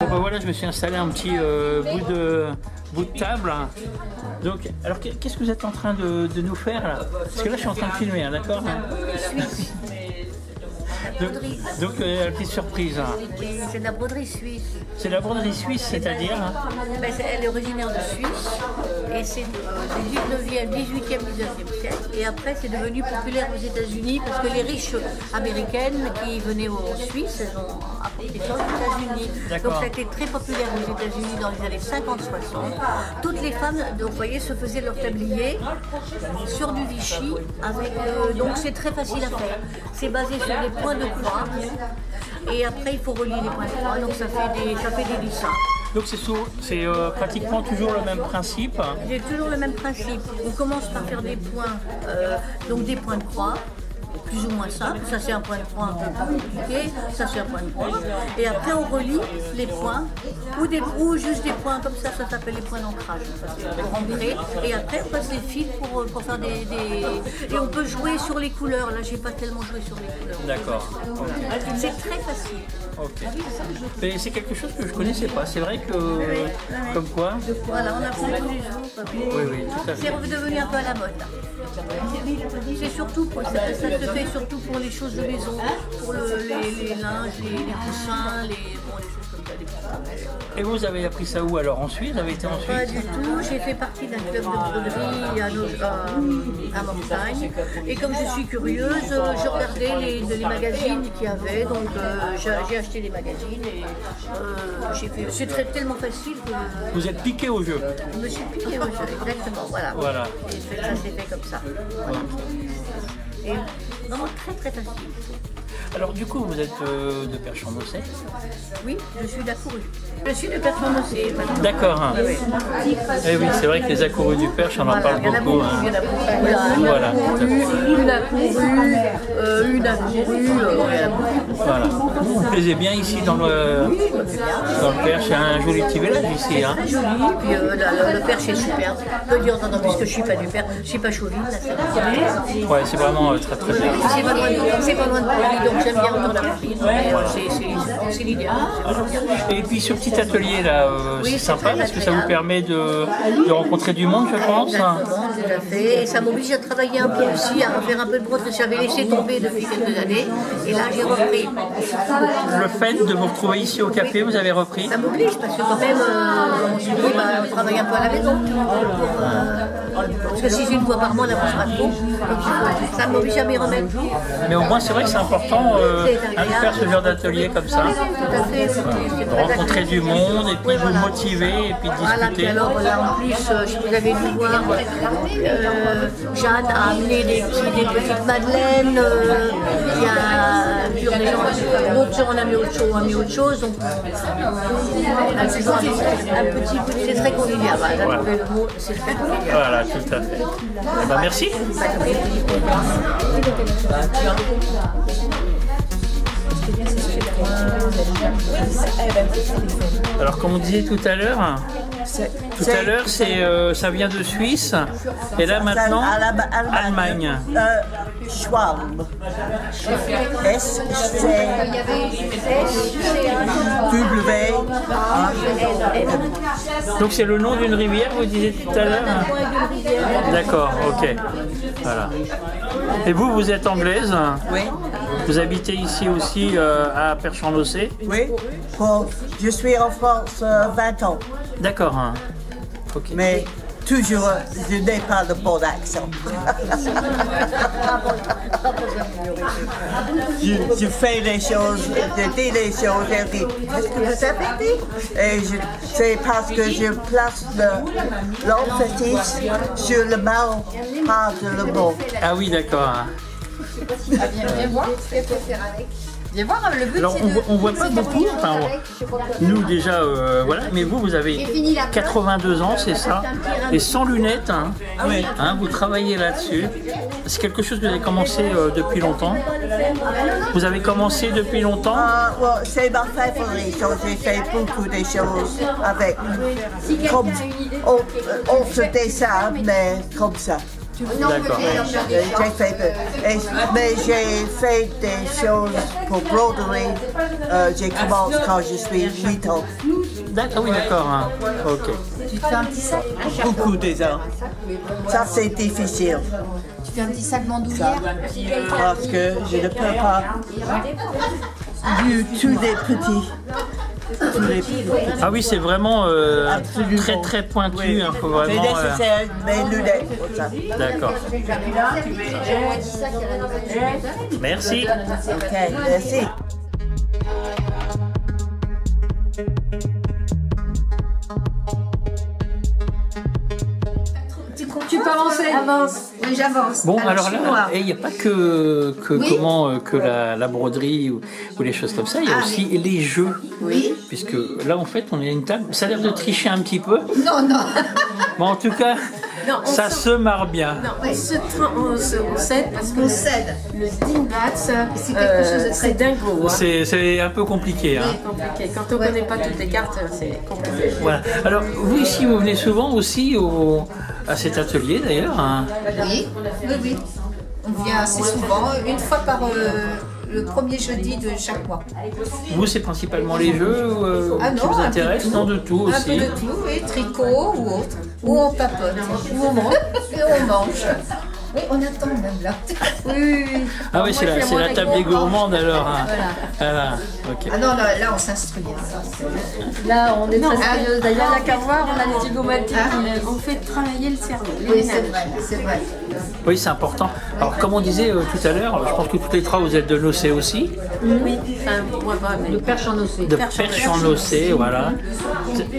Ben voilà, je me suis installé un petit bout de table. Donc, alors qu'est-ce que vous êtes en train de nous faire là? Parce que là, je suis en train de filmer, hein, d'accord? Donc la petite surprise. C'est de la broderie suisse. C'est la broderie suisse, c'est-à-dire Ben, elle est originaire de Suisse et c'est du 19e, 18e, 19e siècle. Et après, c'est devenu populaire aux États-Unis parce que les riches américaines qui venaient en Suisse, elles ont apporté ça aux États-Unis. Donc ça a été très populaire aux États-Unis dans les années 50-60. Toutes les femmes, donc, vous voyez, se faisaient leur tablier sur du Vichy. Donc c'est très facile à faire. C'est basé sur des points de croix. Et après, il faut relier les points de croix. Donc ça fait des dessins. Donc c'est pratiquement toujours le même principe. C'est toujours le même principe. On commence par faire des points, donc des points de croix, plus ou moins simples. Ça c'est un point de croix un peu plus compliqué, ça c'est un point de croix. Et après on relie les points, ou juste des points comme ça s'appelle les points d'ancrage. Pour ancrer. Et après on passe les fils pour faire des... Et on peut jouer sur les couleurs. Là j'ai pas tellement joué sur les couleurs. D'accord. C'est très facile. Ok. Mais c'est quelque chose que je connaissais pas. C'est vrai que, comme quoi. Voilà, on apprend tous les jours. Oui, tout à fait. C'est redevenu un peu à la mode. C'est surtout pour ça se fait surtout pour les choses de maison, pour les linges, les coussins, les choses comme ça, des coussins. Et vous avez appris ça où alors? En Suisse? Vous avez été en Suisse? Pas du tout, j'ai fait partie d'un club de broderie à Montagne. Et comme je suis curieuse, je regardais les magazines qu'il y avait, donc j'ai acheté des magazines et j'ai fait. C'est tellement facile que. Vous êtes piqué au jeu? Je me suis piqué au jeu, exactement, voilà. Et ça s'est fait comme ça. Voilà. Et vraiment très facile. Alors du coup, vous êtes de Perche-en-Auxerre? Oui, je suis d'Accourue. Je suis de Perche-en-Auxerre. D'accord. Oui. Eh oui, c'est vrai que les accourus du Perche, on en parle beaucoup. Il y en a beaucoup. Voilà. Une Accourue, Voilà. Vous vous plaisez bien ici dans le Perche, c'est un joli petit village ici. Hein. C'est joli, puis le Perche est superbe. Je peux dire, non, puisque je ne suis pas du Perche, je ne suis pas chauvine, là, c'est ouais, c'est vraiment très bien. C'est pas loin de Paris, donc j'aime bien autour de Paris. C'est l'idéal. Et puis ce petit atelier là, c'est sympa parce que ça vous permet de rencontrer du monde, je pense. Exactement, tout à fait. Et ça m'oblige à travailler un peu aussi, à faire un peu de broderie. J'avais laissé tomber depuis quelques années, et là j'ai repris. Le fait de vous retrouver ici au café, vous avez repris? Ça m'oblige parce que quand même, on se dit, on travaille un peu à la maison. Parce que si c'est une fois par mois, on n'avance pas trop. Donc ça m'oblige à m'y remettre. Mais au moins, c'est vrai que c'est important de faire ce genre d'atelier comme ça. Tout à fait. De rencontrer du monde et puis vous motiver et puis discuter. Alors là, en plus, vous avez dû voir, Jeanne a amené des petites madeleines. Il y a d'autres gens, on a mis autre chose. Donc, c'est très convivial. Voilà, trouvé le mot, c'est très convivial. Voilà, tout à fait. Ben, merci. Alors comme on disait tout à l'heure, ça vient de Suisse et là maintenant Allemagne. Schwalbe. S-C-W. Donc c'est le nom d'une rivière, vous disiez tout à l'heure? D'accord, ok. Voilà. Et vous êtes anglaise? Oui. Vous habitez ici aussi à Perche-en-Auxerre? Oui. Bon, je suis en France 20 ans. D'accord. Hein. Okay. Mais toujours, je n'ai pas de bon accent. je fais les choses, je dis les choses, je dis, qu'est-ce que vous avez dit? Et c'est parce que je place l'emphasis sur le mal, pas sur le bon. Ah oui, d'accord. Viens voir ce qu'elle peut faire avec. Viens voir, le but Alors, on voit pas beaucoup, enfin, nous déjà, voilà, mais vous avez 82 ans, c'est ça, et sans lunettes, hein, hein, vous travaillez là-dessus. C'est quelque chose que vous avez commencé depuis longtemps. Vous avez commencé depuis longtemps. C'est ma favori, donc j'ai fait beaucoup de choses avec. Comme on se dessin, mais comme ça. D'accord. Mais j'ai fait des choses pour broderie. J'ai commencé quand je suis 8 ans. D'accord, oui, d'accord. Hein. Ok. Tu te fais un petit sac? Beaucoup déjà. Ça, c'est difficile. Tu fais un petit sac bandoulière? Parce que je ne peux pas du tous les petits. Ah oui, c'est vraiment très très pointu. Hein, faut C'est vraiment. nécessaire, mes lunettes pour ça. D'accord. Merci. Ok, merci. Tu peux avancer? Avance. Oui, j'avance. Bon, alors là, il n'y a pas que la broderie ou les choses comme ça, il y a aussi les jeux. Oui. Puisque là, en fait, on est à une table. Ça a l'air de tricher un petit peu. Non, non. Mais en tout cas, non, ça se marre bien. Non, on cède parce qu'on cède. Le Dingbat, c'est quelque chose de très dingo. Hein. C'est un peu compliqué. Hein. C'est compliqué. Quand on ne connaît pas toutes les cartes, c'est compliqué. Voilà. Alors, vous ici, vous venez souvent aussi à cet atelier d'ailleurs. Hein. Oui, oui, oui. On vient assez souvent, une fois par le premier jeudi de chaque mois. Vous, c'est principalement les jeux qui vous intéressent? Non, de tout aussi. Un peu de tout, oui, tricot ou autre. Ou on papote, ou on mange, et on mange. Oui, on attend même là. Oui, oui, oui. Ah oui, c'est la table des gourmandes alors. Hein. Voilà. Okay. Ah non, là on s'instruit. Là, on est très sérieuse. D'ailleurs, il n'y a qu'à voir, on a les zygomatiques. On fait travailler le cerveau. Oui, c'est vrai, c'est vrai. Oui, c'est important. Alors, comme on disait tout à l'heure, je pense que toutes les trois, vous êtes de Nocé aussi. Oui, enfin, moi pas, mais de Perche en Nocé. De Perche en Nocé, voilà.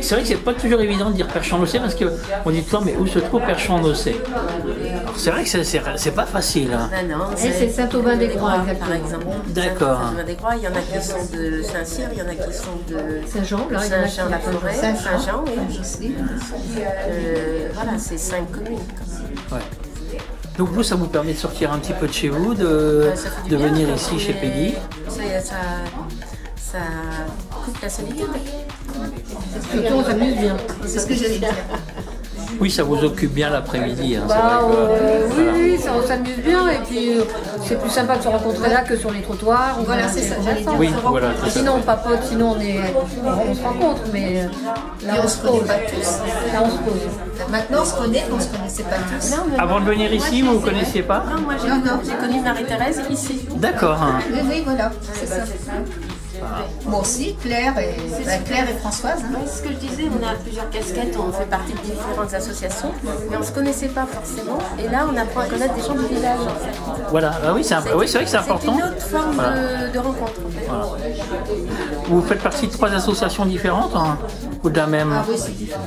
C'est vrai que c'est pas toujours évident de dire Perche en Nocé parce qu'on dit toujours, mais où se trouve Perche en Nocé? C'est vrai que c'est pas facile. Hein. Non, c'est Saint-Aubin-des-Croix, par exemple. D'accord. Saint-Aubin-des-Croix, il y en a qui sont de Saint-Cyr, il y en a qui sont de Saint-Jean, Saint-Jean-la-Forêt, Saint-Jean, oui. Voilà, c'est 5 communes. Ouais. Donc vous, ça vous permet de sortir un petit peu de chez vous, de venir ici chez Peggy. Ça coupe la solitude. Surtout, on s'amuse bien. C'est ce que j'allais dire. Oui, ça vous occupe bien l'après-midi. Hein, oui, ça, on s'amuse bien et puis c'est plus sympa de se rencontrer là que sur les trottoirs. Voilà, c'est ça, j'allais dire. Oui, voilà, sinon on papote, sinon on se rencontre, mais là on se pose. Là on se pose. Maintenant on se connaît, on ne se connaissait pas tous. Avant de venir ici, vous ne connaissiez pas? Non, moi j'ai connu Marie-Thérèse ici. D'accord. Hein. Oui, voilà, c'est ça. Moi aussi, Claire et Françoise. Hein. Oui, ce que je disais, on a plusieurs casquettes, on fait partie de différentes associations, mais on ne se connaissait pas forcément. Et là, on apprend à connaître des gens du village. En fait. Voilà, ah oui, c'est vrai que c'est important. C'est une autre forme de rencontre. En fait. Voilà. Vous faites partie de 3 associations différentes hein, ou de la même? Ah oui, c'est différent.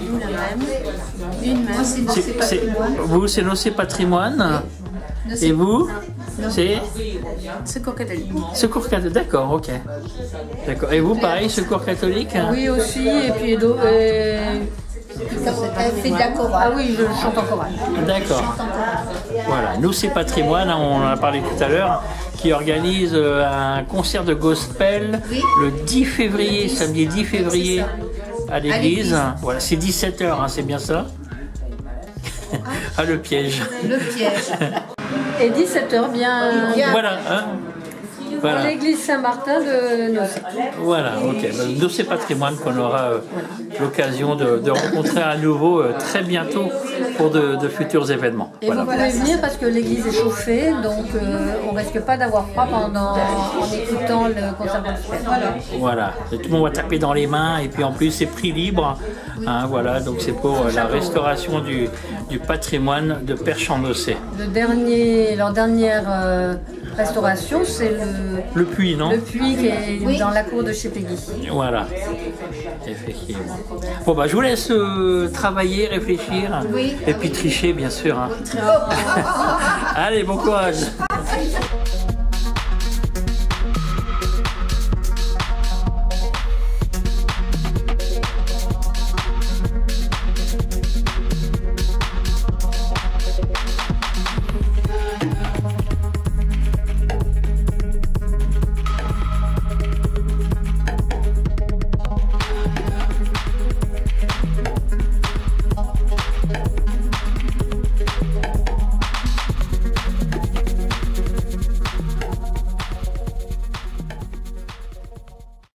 Une même. Moi, c'est Nocé Patrimoine. Vous, c'est Nocé Patrimoine. Et vous, c'est Secours catholique. Secours catholique, d'accord, ok. D'accord. Et vous, pareil, Secours catholique? Oui, aussi, et puis elle fait de la chorale. Ah oui, je chante en chorale. D'accord. Voilà, nous c'est Patrimoine, on en a parlé tout à l'heure, qui organise un concert de gospel le 10 février, samedi 10 février à l'église. Voilà, c'est 17h, hein, c'est bien ça? Ah, le piège. Le piège. Et 17h, bien. Voilà, hein. Voilà. L'église Saint-Martin de Nocé. Voilà, ok. Nocé Patrimoine qu'on aura l'occasion de rencontrer à nouveau très bientôt pour de futurs événements. Et vous pouvez venir parce que l'église est chauffée, donc on risque pas d'avoir froid en écoutant le concert gospel. Voilà, et tout le monde va taper dans les mains et puis en plus c'est prix libre. Hein, voilà, donc c'est pour la restauration du patrimoine de Perche en Nocé. Leur dernière restauration, c'est le puits, non? Le puits qui est dans la cour de chez Peggy. Voilà, effectivement. Bon bah je vous laisse travailler, réfléchir et puis tricher bien sûr. Hein. Allez, bon courage.